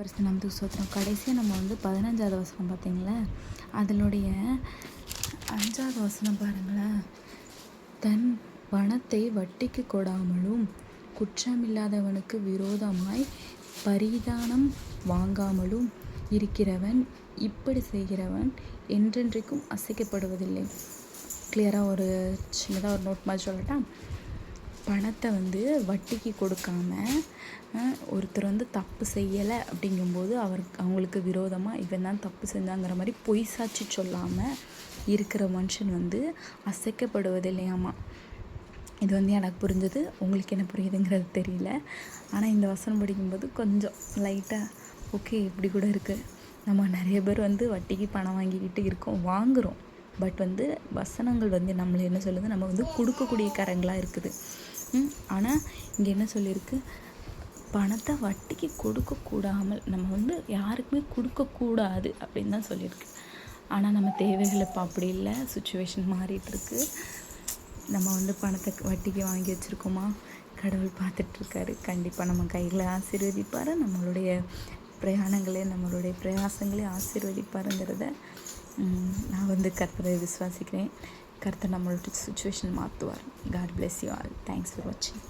பரிசு நமக்கு ஸ்தோத்திரம். கடைசியாக நம்ம 15வது வசனம் பார்த்தீங்களா, அதனுடைய 5வது வசனம் பாருங்களேன். தன் பணத்தை வட்டிக்கு கொடாமலும் குற்றமில்லாதவனுக்கு விரோதமாய் பரிதானம் வாங்காமலும் இருக்கிறவன், இப்படி செய்கிறவன் என்றென்றைக்கும் அசைக்கப்படுவதில்லை. கிளியராக ஒரு சின்னதாக ஒரு நோட் மாதிரி சொல்லட்டா, பணத்தை வட்டிக்கு கொடுக்காம ஒருத்தர் தப்பு செய்யலை அப்படிங்கும்போது அவங்களுக்கு விரோதமாக இவன் தான் தப்பு செஞ்சாங்கிற மாதிரி பொய் சாட்சி சொல்லாமல் இருக்கிற மனுஷன் அசைக்கப்படுவதில்லையாமா. இது எனக்கு புரிஞ்சது. உங்களுக்கு என்ன புரியுதுங்கிறது தெரியல. ஆனால் இந்த வசனம் படிக்கும்போது கொஞ்சம் லைட்டாக ஓகே, இப்படி கூட இருக்குது. நம்ம நிறைய பேர் வட்டிக்கு பணம் வாங்கிக்கிட்டு இருக்கோம், வாங்குகிறோம். பட் வசனங்கள் நம்மளை என்ன சொல்லுது, நம்ம கொடுக்கக்கூடிய கரங்களாக இருக்குது. ஆனால் இங்கே என்ன சொல்லியிருக்கு, பணத்தை வட்டிக்கு கொடுக்கக்கூடாமல் நம்ம யாருக்குமே கொடுக்கக்கூடாது அப்படின்னு தான் சொல்லியிருக்கு. ஆனால் நம்ம தேவைகள் இப்போ அப்படி இல்லை, சுச்சுவேஷன் மாறிட்டுருக்கு. நம்ம பணத்தை வட்டிக்கு வாங்கி வச்சுருக்கோமா, கடவுள் பார்த்துட்ருக்காரு. கண்டிப்பாக நம்ம கையில் ஆசீர்வதிப்பார், நம்மளுடைய பிரயாணங்களே நம்மளுடைய பிரயாசங்களே ஆசீர்வதிப்பாருங்கிறத நான் கர்த்தரை விசுவாசிக்கிறேன். கர்த்தர் நம்மளோட சுச்சுவேஷன் மாற்றுவார். God bless you all. Thanks for வாட்சிங்.